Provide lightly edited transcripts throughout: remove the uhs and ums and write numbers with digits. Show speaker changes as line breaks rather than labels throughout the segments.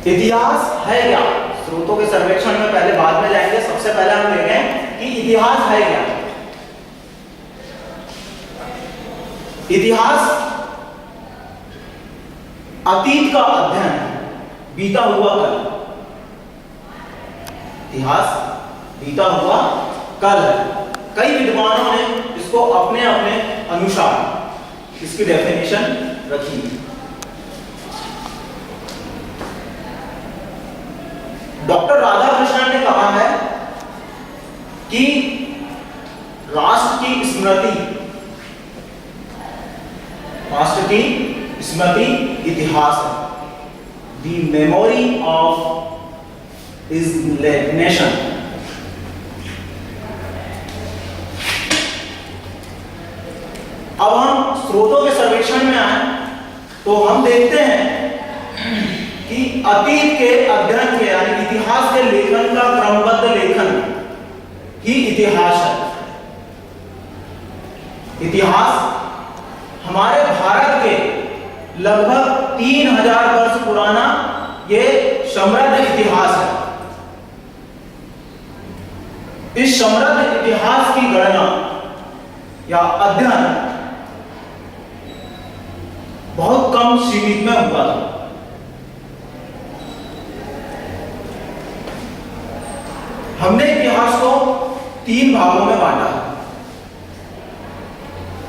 इतिहास है क्या? स्रोतों के सर्वेक्षण में पहले बाद में जाएंगे, सबसे पहले हम देखें कि इतिहास है क्या। इतिहास अतीत का अध्ययन है, बीता हुआ कल। इतिहास बीता हुआ कल है। कई विद्वानों ने इसको अपने अपने अनुसार इसकी डेफिनेशन रखी है। डॉक्टर राधाकृष्णन ने कहा है कि राष्ट्र की स्मृति इतिहास है। The memory of is nation. अब हम स्रोतों के सर्वेक्षण में आए तो हम देखते हैं कि अतीत के अध्ययन के यानी इतिहास के लेखन का क्रमबद्ध लेखन ही इतिहास है। इतिहास हमारे भारत के लगभग 3000 वर्ष पुराना ये समृद्ध इतिहास है। इस समृद्ध इतिहास की गणना या अध्ययन बहुत कम सीमित में हुआ था। हमने इतिहास को 3 भागों में बांटा: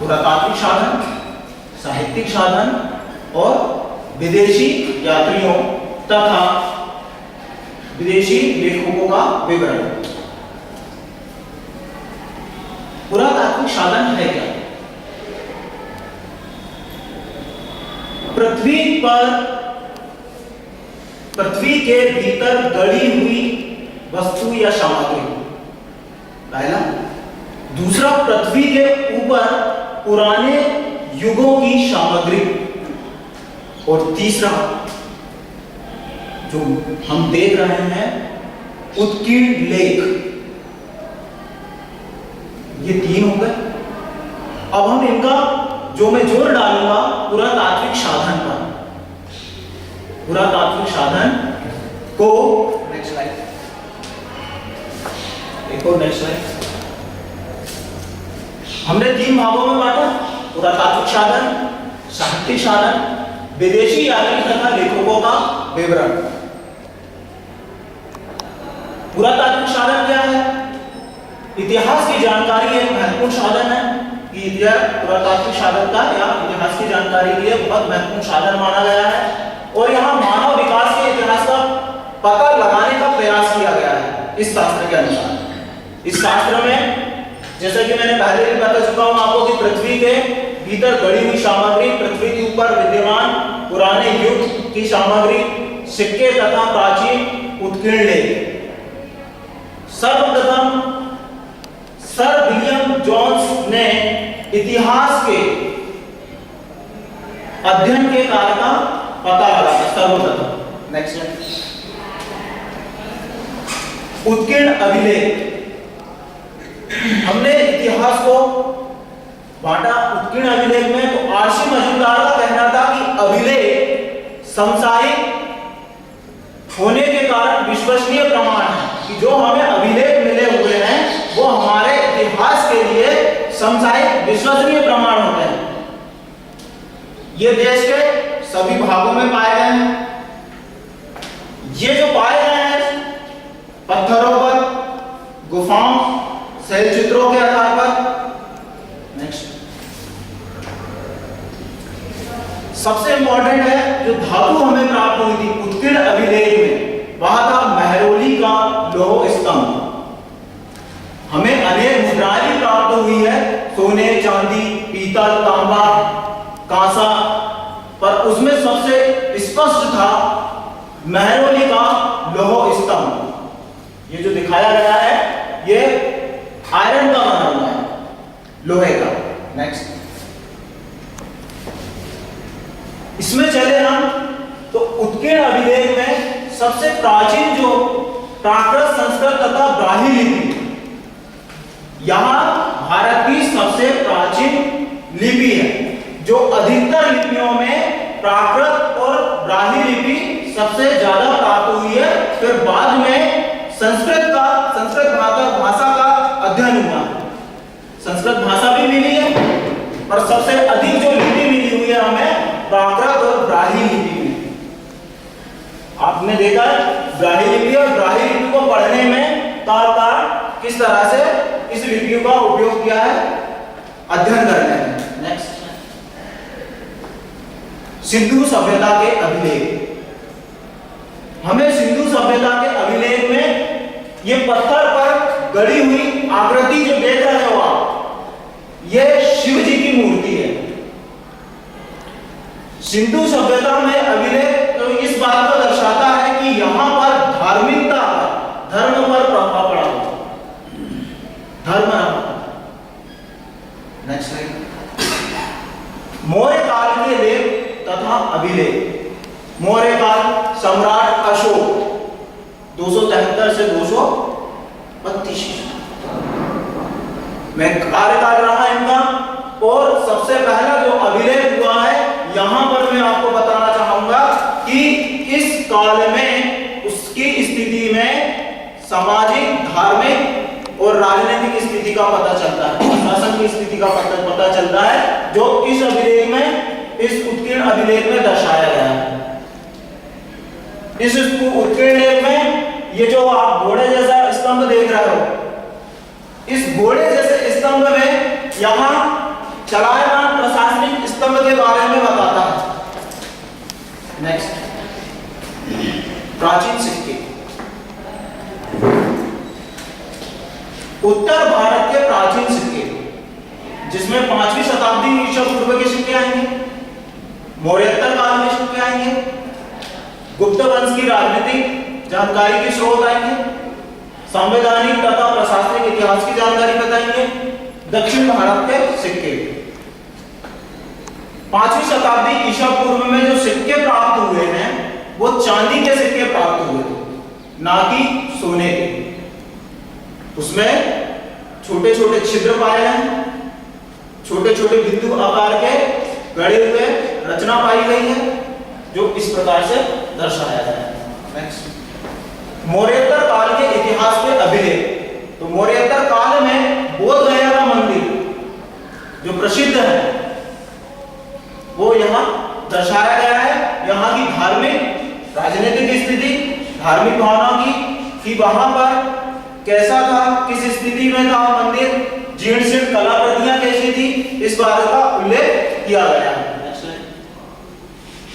पुरातात्विक साधन, साहित्यिक साधन और विदेशी यात्रियों तथा विदेशी लेखकों का विवरण। पुरातात्विक साधन है क्या? पृथ्वी के भीतर गड़ी हुई वस्तु या सामग्री, पहला। दूसरा, पृथ्वी के ऊपर पुराने युगों की सामग्री। और तीसरा, जो हम देख रहे हैं, उत्कीर्ण लेख। ये 3 हो गए। अब हम इनका जो मैं जोर डालूंगा पुरातात्विक साधन पर। पुरातात्विक साधन को नेक्स्ट स्लाइड, एक और नेक्स्ट स्लाइड। हमने 3 भागों में बांटा: पुरातात्विक साधन, साहित्यिक साधन, विदेशी यात्री तथा लेखकों का विवरण। पुरातात्विक साधन क्या है? इतिहास की जानकारी एक महत्वपूर्ण साधन है कि पुरातात्विक साधन का या इतिहास की जानकारी के लिए बहुत महत्वपूर्ण साधन माना गया है। और यहाँ मानव विकास के इतिहास का पता लगाने का प्रयास किया गया है इस शास्त्र के अनुसार। इस शास्त्र में, जैसा कि मैंने पहले भी बता चुका हूं आपको, कि पृथ्वी के भीतर गड़ी हुई सामग्री, पृथ्वी के ऊपर विद्यमान पुराने युग की सामग्री, सिक्के तथा प्राचीन उत्कीर्ण लेख। सर्वप्रथम सर विलियम जोन्स ने इतिहास के अध्ययन के कार्य का पता लगाया सर्वप्रथम। Next slide. उत्कीर्ण अभिलेख। हमने इतिहास को बांटा उत्कीर्ण अभिलेख में, तो आरसी मजूमदार का कहना था कि अभिलेख समसामयिक होने के कारण विश्वसनीय प्रमाण है, कि जो हमें अभिलेख मिले हुए हैं वो हमारे इतिहास के लिए समसामयिक विश्वसनीय प्रमाण होते हैं। ये देश के सभी भागों में पाए गए हैं। ये जो पाए गए हैं पत्थरों पर, गुफाओं, शैल चित्रों के आधार पर। नेक्स्ट, सबसे इंपॉर्टेंट है जो धातु हमें प्राप्त हुई थी उत्कीर्ण अभिलेख में, वह था महरौली का लौह स्तंभ। हमें अनेक मुद्राएं भी प्राप्त हुई है, सोने, चांदी, पीतल, तांबा, कांसा, पर उसमें सबसे स्पष्ट था महरौली का लौह स्तंभ। ये जो दिखाया गया है ये आयरन का बना हुआ है, लोहे का। नेक्स्ट, इसमें चले हम तो उत्कीर्ण अभिलेख में सबसे प्राचीन जो प्राकृत, संस्कृत तथा ब्राह्मी लिपि, यहां भारत की सबसे प्राचीन लिपि है। जो अधिकतर लिपियों में प्राकृत और ब्राह्मी लिपि सबसे ज्यादा फिर बाद में संस्कृत भाषा का अध्ययन हुआ। संस्कृत भाषा भी मिली है और सबसे अधिक जो लिपि मिली हुई है हमें प्राकृत और ब्राह्मी लिपि मिली। आपने देखा ब्राह्मी लिपि और ब्राह्मी लिपि को पढ़ने में काल किस तरह से इस लिपियों का उपयोग किया है अध्ययन करने में। नेक्स्ट, सिंधु सभ्यता के अभिलेख। हमें सिंधु सभ्यता के अभिलेख में ये पत्थर पर गढ़ी हुई आकृति जो देख रहे हो आप, ये शिव जी की मूर्ति है। सिंधु सभ्यता में अभिलेख तो इस बात को दर्शाता है कि यहां पर धार्मिकता पर, धर्म पर प्रभाव पड़ा हुआ, धर्म। नेक्स्ट स्लाइड, मौर्य काल के लेख तथा अभिलेख। मौर्य काल सम्राट अशोक 273 से 232 में कार्यकाल रहा इनका। और सबसे पहला जो अभिलेख हुआ है यहां पर मैं आपको बताना चाहूंगा कि इस काल में उसकी स्थिति में सामाजिक, धार्मिक और राजनीतिक स्थिति का पता चलता है, शासन की स्थिति का पता चलता है, जो इस अभिलेख में, इस उत्कीर्ण अभिलेख में दर्शाया गया है। इस उत्कीर्ण लेख में ये जो आप घोड़े जैसा स्तंभ देख रहे हो, इस घोड़े जैसे स्तंभ में यहां चलायमान प्रशासनिक स्तंभ के बारे में बताता है। नेक्स्ट, प्राचीन सिक्के। उत्तर भारत के प्राचीन सिक्के, जिसमें 5वीं शताब्दी ईसा पूर्व के सिक्के आएंगे, मौर्योत्तर काल में सिक्के आएंगे, गुप्त वंश की राजनीतिक जानकारी के स्रोत आएंगे, संवैधानिक तथा प्रशासनिक इतिहास की जानकारी बताएंगे, दक्षिण भारत के सिक्के। 5वीं शताब्दी ईसा पूर्व में जो सिक्के प्राप्त हुए हैं वो चांदी के सिक्के प्राप्त हुए थे, ना कि सोने के। उसमें छोटे छोटे छिद्र पाए हैं, छोटे छोटे बिंदु आकार के गढ़े हुए रचना पाई गई है, जो इस प्रकार से दर्शाया गया है। नेक्स्ट, मौर्योत्तर काल के इतिहास के अभिलेख। तो मौर्योत्तर काल में बोध गया का मंदिर जो प्रसिद्ध है वो यहाँ दर्शाया गया है। यहाँ की धार्मिक राजनीतिक स्थिति, धार्मिक भावना की वहां पर कैसा था, किस स्थिति में था मंदिर, जीर्ण शीर्ण कलाकृतियां कैसी थी, इस बात का उल्लेख किया गया है।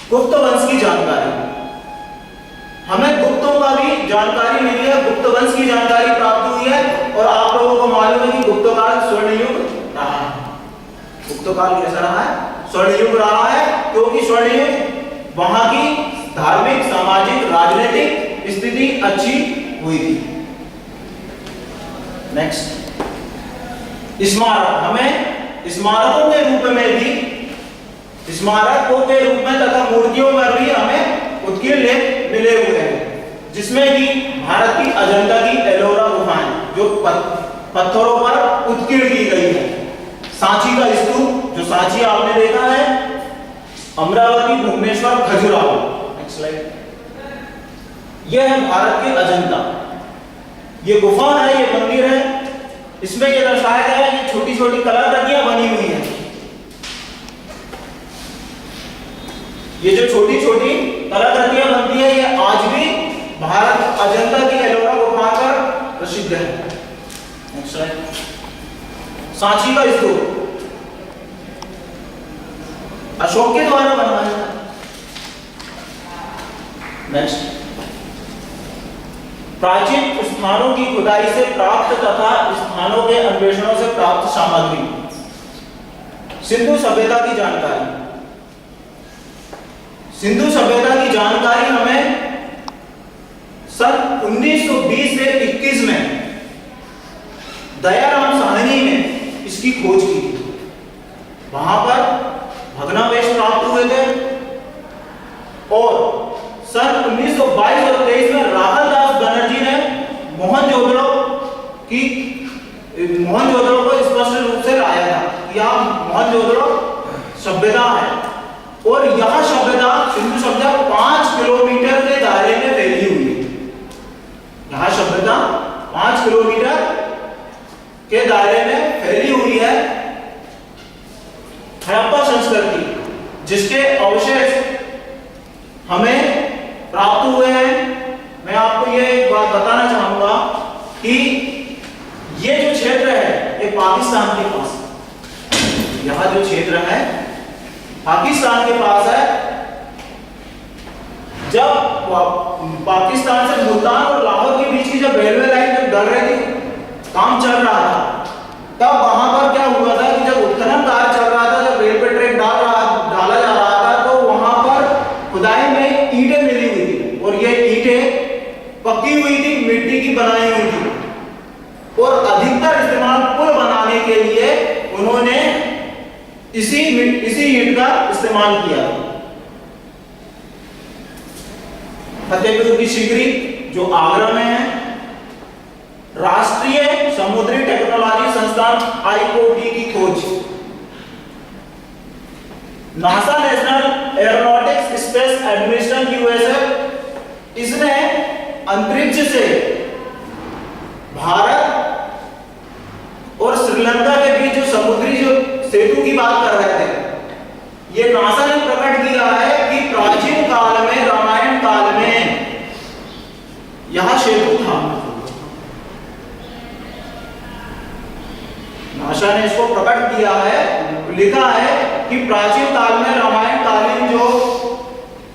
गुप्त वंश की जानकारी। हमें गुप्तों का भी जानकारी मिली है, गुप्त वंश की जानकारी प्राप्त हुई है। और आप लोगों को मालूम है कि गुप्त काल स्वर्ण युग रहा है। गुप्त काल कैसा रहा है? स्वर्ण युग रहा है, क्योंकि स्वर्ण युग वहां की धार्मिक, सामाजिक, राजनीतिक स्थिति अच्छी हुई थी। नेक्स्ट, स्मारक। हमें स्मारकों के रूप में भी, स्मारकों के रूप में तथा मूर्तियों पर भी हमें उत्कीर्ण लेख मिले हुए हैं, जिसमें कि भारत की अजंता की एलोरा गुफाएं जो पत्थरों पर उत्कीर्ण की गई है, सांची का स्तूप जो सांची आपने देखा है, अमरावती, भुवनेश्वर, खजुराहो। नेक्स्ट स्लाइड, यह है भारत के अजंता। ये गुफा है, ये मंदिर है, इसमें यह दर्शाया गया है कि छोटी छोटी कलाकृतियां बनी हुई हैं। ये जो छोटी छोटी कलाकृतियां बनती है, ये आज भी भारत अजंता की एलोरा गुफा पर प्रसिद्ध है। नेक्स्ट स्लाइड, सांची का स्तूप अशोक के द्वारा बनवाया था। नेक्स्ट, प्राचीन स्थानों की खुदाई से प्राप्त तथा स्थानों के अन्वेषणों से प्राप्त सामग्री। सिंधु सभ्यता की जानकारी। सिंधु सभ्यता की जानकारी हमें सन 1920 से 21 में दयाराम साहनी ने इसकी खोज की थी। वहां पर भग्नावशेष प्राप्त हुए थे और सन 1922 और 23 में राहुल दास बनर्जी ने मोहनजोदड़ो को स्पष्ट रूप से लाया था कि यह मोहनजोदड़ो सभ्यता है और यह सभ्यता, सिंधु सभ्यता 5 किलोमीटर के दायरे में फैली हुई है। यहाँ सभ्यता 5 किलोमीटर के दायरे में फैली हुई है। हड़प्पा संस्कृति, जिसके अवशेष हमें प्राप्त हुए हैं। मैं आपको ये एक बात बताना चाहूंगा कि ये जो क्षेत्र है ये पाकिस्तान के पास, यह जो क्षेत्र है पाकिस्तान के पास है। जब पाकिस्तान से मुल्तान और लाहौर के बीच की जब रेलवे लाइन जब डल रही थी, काम चल रहा था, तब वहां पर क्या हुआ था कि जब उत्खनन कार्य चल रहा था, जब रेलवे ट्रैक डाला जा रहा था, तो वहां पर खुदाई में ईंटें मिली हुई थी और ये ईंटें पक्की हुई थी, मिट्टी की बनाई हुई थी और अधिकतर इस्तेमाल पुल बनाने के लिए उन्होंने इसी ईंट का इस्तेमाल किया। फतेहपुर की सिकरी जो आगरा में है, राष्ट्रीय समुद्री टेक्नोलॉजी संस्थान IOT की खोज, NASA national aeronautics space administration USA, इसने अंतरिक्ष से भारत और श्रीलंका के बीच जो समुद्री जो सेतु की बात कर रहे थे, ये नासा ने प्रकट किया है कि प्राचीन काल में, रामायण काल में यह सेतु था। नासा ने इसको प्रकट किया है, लिखा है कि प्राचीन काल में, रामायण कालीन जो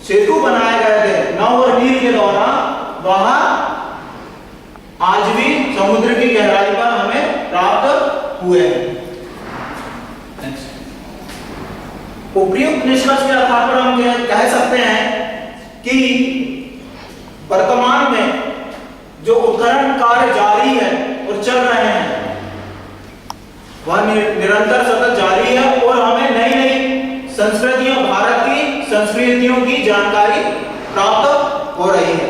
सेतु बनाए गए थे नव और नील के दौरान, वहां आज भी समुद्र की गहराई पर हमें प्राप्त हुए हैं। उपयुक्त निष्कर्ष के आधार पर हम कह सकते हैं कि वर्तमान में जो उत्खनन कार्य जारी है और चल रहे हैं, वह निरंतर सतत जारी है और हमें नई नई संस्कृतियों, भारत की संस्कृतियों की जानकारी प्राप्त हो रही है।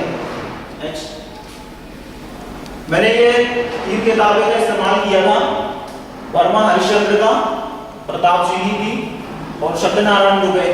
मैंने ये 3 किताबें का इस्तेमाल किया था, वर्मा हरिश्चंद्र का, प्रताप सिंह की और सत्यनारायण दुबे